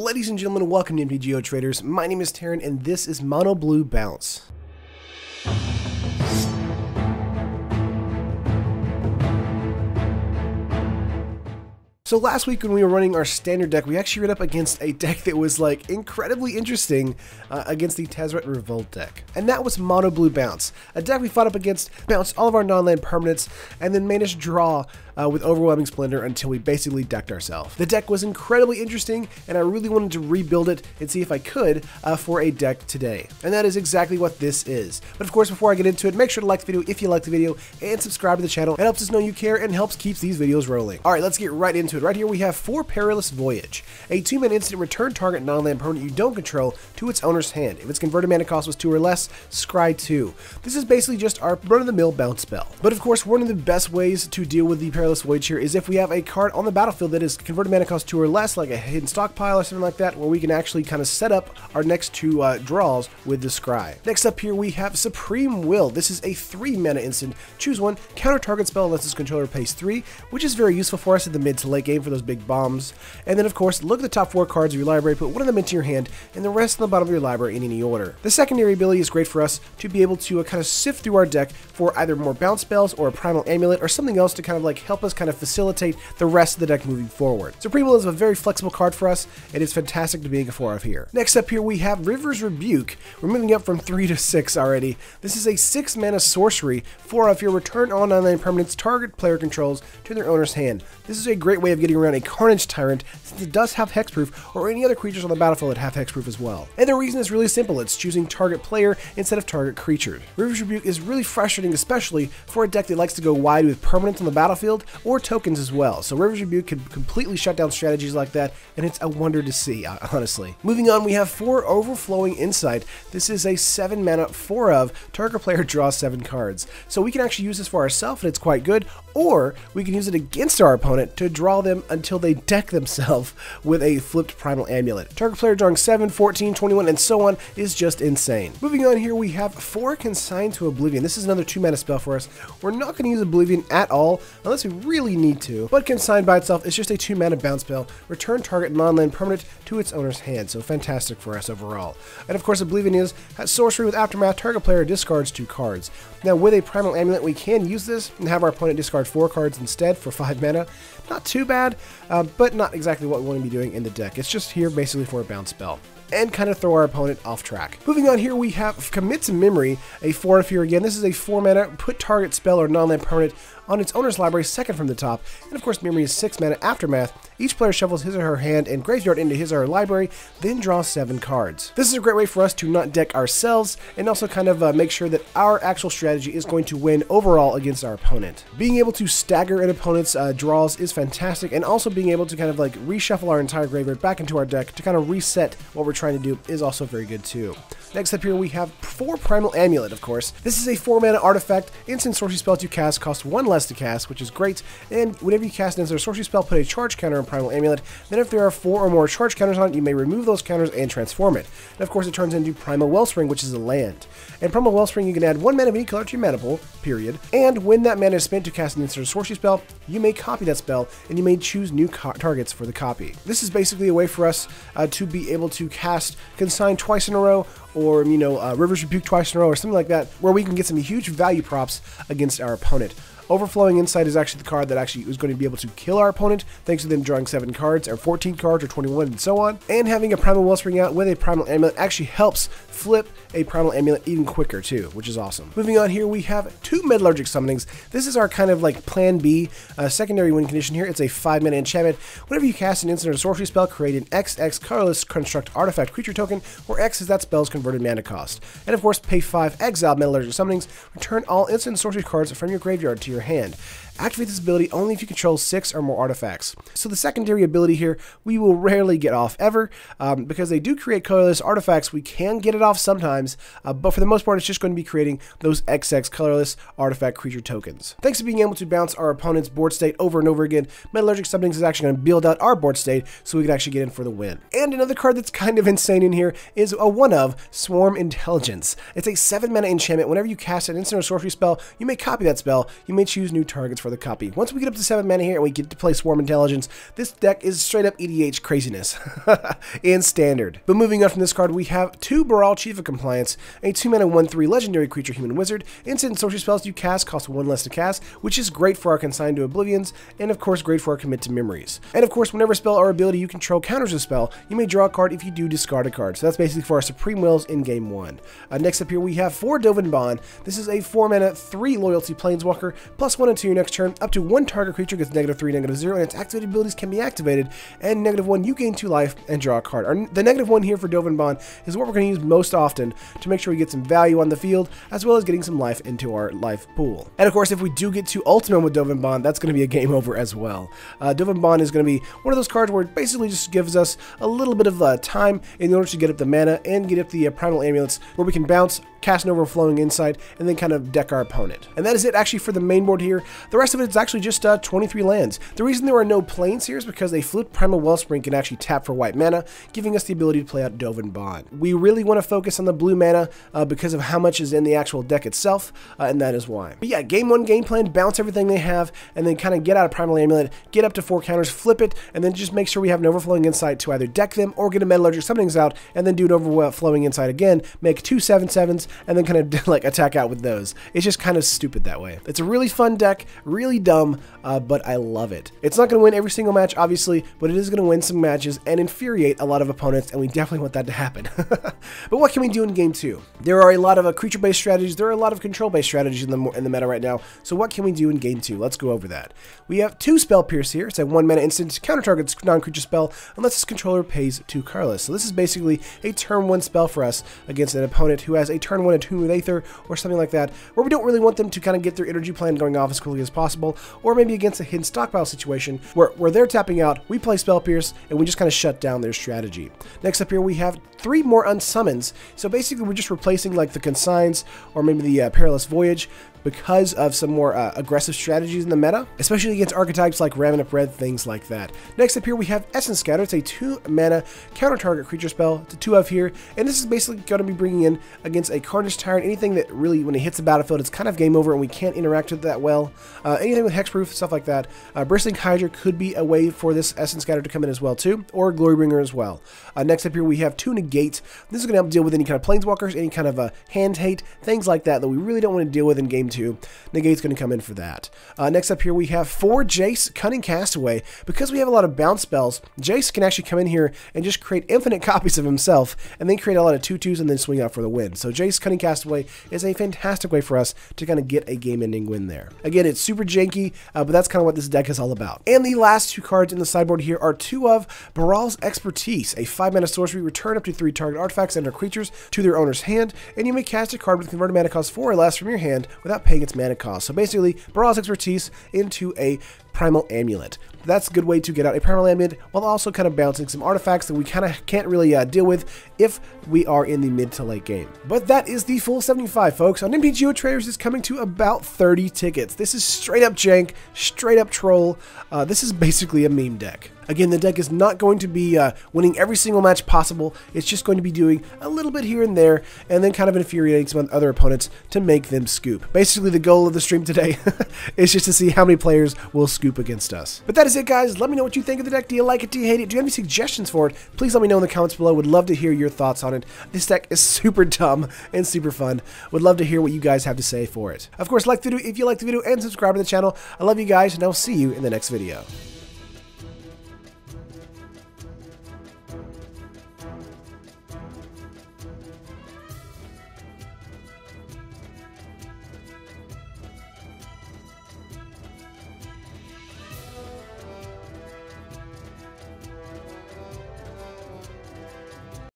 Ladies and gentlemen, welcome to MTGO Traders. My name is Taryn, and this is Mono Blue Bounce. So last week when we were running our standard deck, we actually ran up against a deck that was like incredibly interesting against the Tezzeret Revolt deck. And that was Mono Blue Bounce, a deck we fought up against, bounced all of our non-land permanents, and then made us draw with Overwhelming Splendor until we basically decked ourselves. The deck was incredibly interesting, and I really wanted to rebuild it and see if I could for a deck today. And that is exactly what this is. But of course, before I get into it, make sure to like the video if you like the video, and subscribe to the channel. It helps us know you care and helps keep these videos rolling. Alright, let's get right into it. Right here we have 4 Perilous Voyage. A 2-mana instant, return target non-land permanent you don't control to its owner's hand. If its converted mana cost was 2 or less, scry 2. This is basically just our run-of-the-mill bounce spell. But of course, one of the best ways to deal with the Perilous Voyage here is if we have a card on the battlefield that is converted mana cost 2 or less, like a hidden stockpile or something like that, where we can actually kind of set up our next 2 draws with the scry. Next up here we have Supreme Will. This is a 3-mana instant. Choose one, counter target spell unless its controller pays 3, which is very useful for us in the mid to late game for those big bombs. And then of course, look at the top 4 cards of your library, put one of them into your hand, and the rest on the bottom of your library in any order. The secondary ability is great for us to be able to kind of sift through our deck for either more bounce spells or a primal amulet or something else to kind of like help us kind of facilitate the rest of the deck moving forward. Supreme Will is a very flexible card for us, and it's fantastic to be a 4 of here. Next up here we have River's Rebuke. We're moving up from 3 to 6 already. This is a 6-mana sorcery, 4 of here, return all non-land permanents target player controls to their owner's hand. This is a great way of getting around a Carnage Tyrant, since it does have hexproof, or any other creatures on the battlefield that have hexproof as well. And the reason is really simple, it's choosing target player instead of target creature. River's Rebuke is really frustrating, especially for a deck that likes to go wide with permanents on the battlefield, or tokens as well. So River's Rebuke can completely shut down strategies like that, and it's a wonder to see, honestly. Moving on, we have 4 Overflowing Insight. This is a 7-mana 4 of, target player draws 7 cards. So we can actually use this for ourselves, and it's quite good, or we can use it against our opponent to draw them until they deck themselves with a flipped Primal Amulet. Target player drawing 7, 14, 21, and so on is just insane. Moving on here, we have 4 Consigned to Oblivion. This is another 2-mana spell for us. We're not going to use Oblivion at all, unless we really need to, but Consigned by itself is just a 2-mana bounce spell. Return target non-land permanent to its owner's hand, so fantastic for us overall. And of course, Oblivion has sorcery with Aftermath. Target player discards 2 cards. Now with a Primal Amulet, we can use this and have our opponent discard 4 cards instead for 5 mana. Not too bad, but not exactly what we want to be doing in the deck. It's just here basically for a bounce spell, and kind of throw our opponent off track. Moving on here, we have Commit to Memory, a 4 of here again. This is a 4-mana, put target spell or non-land permanent on its owner's library, second from the top. And of course, Memory is 6-mana Aftermath. Each player shuffles his or her hand and graveyard into his or her library, then draws 7 cards. This is a great way for us to not deck ourselves, and also kind of make sure that our actual strategy is going to win overall against our opponent. Being able to stagger an opponent's draws is fantastic, and also being able to kind of like reshuffle our entire graveyard back into our deck to kind of reset what we're trying to do is also very good too. Next up here we have 4 Primal Amulet, of course. This is a 4-mana artifact, instant sorcery spell you cast, costs 1 less to cast, which is great, and whenever you cast an instant sorcery spell, put a charge counter on Primal Amulet. Then if there are 4 or more charge counters on it, you may remove those counters and transform it. And of course it turns into Primal Wellspring, which is a land. And Primal Wellspring, you can add 1 mana of any color to your mana pool, period. And when that mana is spent to cast an instant sorcery spell, you may copy that spell, and you may choose new targets for the copy. This is basically a way for us to be able to cast Consign twice in a row, or, you know, River's Rebuke twice in a row, or something like that, where we can get some huge value props against our opponent. Overflowing Insight is actually the card that actually is going to be able to kill our opponent, thanks to them drawing 7 cards, or 14 cards, or 21, and so on. And having a Primal Wellspring out with a Primal Amulet actually helps flip a Primal Amulet even quicker too, which is awesome. Moving on here, we have 2 Metallurgic Summonings. This is our kind of like plan B, secondary win condition here. It's a 5-mana enchantment. Whenever you cast an instant or sorcery spell, create an XX colorless construct artifact creature token, where X is that spell's converted mana cost. And of course, pay 5 exile Metallurgic Summonings. Return all instant sorcery cards from your graveyard to your hand. Activate this ability only if you control 6 or more artifacts. So the secondary ability here, we will rarely get off ever, because they do create colorless artifacts. We can get it off sometimes, but for the most part, it's just going to be creating those XX colorless artifact creature tokens. Thanks to being able to bounce our opponent's board state over and over again, Metallurgic Summonings is actually going to build out our board state so we can actually get in for the win. And another card that's kind of insane in here is a 1 of Swarm Intelligence. It's a 7-mana enchantment. Whenever you cast an instant or sorcery spell, you may copy that spell. You may choose new targets for the copy. Once we get up to 7 mana here and we get to play Swarm Intelligence, this deck is straight up EDH craziness in Standard. But moving on from this card, we have 2 Baral Chief of Compliance, a 2 mana 1/3 legendary creature human wizard. Instant and sorcery spells you cast cost 1 less to cast, which is great for our Consign to Oblivions, and of course great for our Commit to Memories. And of course, whenever a spell or ability you control counters a spell, you may draw a card if you do discard a card. So that's basically for our Supreme Wills in game 1. Next up here we have 4 Dovin Bond. This is a 4 mana 3 loyalty planeswalker, +1 until your next turn. Up to 1 target creature gets -3, -0, and its activated abilities can be activated. And -1, you gain 2 life and draw a card. The -1 here for Dovin Bond is what we're going to use most often to make sure we get some value on the field, as well as getting some life into our life pool. And of course, if we do get to Ultimate with Dovin Bond, that's going to be a game over as well. Dovin Bond is going to be one of those cards where it basically just gives us a little bit of time in order to get up the mana and get up the Primal Amulets, where we can bounce, cast an Overflowing Insight, and then kind of deck our opponent. And that is it actually for the main board here. The rest of it is actually just 23 lands. The reason there are no planes here is because they flipped Primal Wellspring can actually tap for white mana, giving us the ability to play out Dovin Bond. We really want to focus on the blue mana because of how much is in the actual deck itself, and that is why. But yeah, game 1 game plan, bounce everything they have, and then kind of get out of Primal Amulet, get up to 4 counters, flip it, and then just make sure we have an Overflowing Insight to either deck them or get a Metallurgic Summonings out, and then do an Overflowing Insight again, make 2 7/7s, and then kind of like attack out with those. It's just kind of stupid that way. It's a really fun deck, really dumb, but I love it. It's not going to win every single match, obviously, but it is going to win some matches and infuriate a lot of opponents, and we definitely want that to happen. But what can we do in game 2? There are a lot of creature-based strategies. There are a lot of control-based strategies in the meta right now. So what can we do in game 2? Let's go over that. We have 2 Spell Pierce here. It's a 1 mana instant, counter target's non-creature spell unless its controller pays 2 colorless. So this is basically a turn 1 spell for us against an opponent who has a turn 1 Attune with Aether or something like that, where we don't really want them to kind of get their energy plan going off as quickly as possible, or maybe against a hidden stockpile situation where they're tapping out, we play Spell Pierce, and we just kind of shut down their strategy. Next up here we have 3 more Unsummons. So basically we're just replacing like the Consigns or maybe the Perilous Voyage because of some more aggressive strategies in the meta, especially against archetypes like Ravenous Red, things like that. Next up here we have Essence Scatter. It's a 2 mana counter target creature spell. It's a 2 of here, and this is basically going to be bringing in against a Carnage Tyrant, anything that really, when it hits the battlefield, it's kind of game over and we can't interact with it that well. Anything with Hexproof, stuff like that. Bristling Hydra could be a way for this Essence Scatter to come in as well too, or Glorybringer as well. Next up here we have 2 Negate. This is going to help deal with any kind of Planeswalkers, any kind of hand hate, things like that we really don't want to deal with in game 2. Negate's going to come in for that. Next up here we have 4 Jace Cunning Castaway. Because we have a lot of bounce spells, Jace can actually come in here and just create infinite copies of himself, and then create a lot of 2/2s and then swing out for the win. So Jace Cunning Castaway is a fantastic way for us to kind of get a game-ending win there. Again, it's super janky, but that's kind of what this deck is all about. And the last 2 cards in the sideboard here are 2 of Baral's Expertise, a 5 mana sorcery. Return up to 3 target artifacts and/or creatures to their owner's hand, and you may cast a card with converted mana cost 4 or less from your hand without paying its mana cost. So basically, Baral's Expertise into a Primal Amulet. That's a good way to get out a Primal Amulet while also kind of bouncing some artifacts that we kind of can't really deal with if we are in the mid to late game. But that is the full 75, folks. On MTGO Traders is coming to about 30 tickets. This is straight up jank, straight up troll. This is basically a meme deck. Again, the deck is not going to be winning every single match possible. It's just going to be doing a little bit here and there, and then kind of infuriating some other opponents to make them scoop. Basically, the goal of the stream today is just to see how many players will scoop against us. But that is it, guys. Let me know what you think of the deck. Do you like it? Do you hate it? Do you have any suggestions for it? Please let me know in the comments below. Would love to hear your thoughts on it. This deck is super dumb and super fun. Would love to hear what you guys have to say for it. Of course, like the video if you like the video, and subscribe to the channel. I love you guys, and I'll see you in the next video.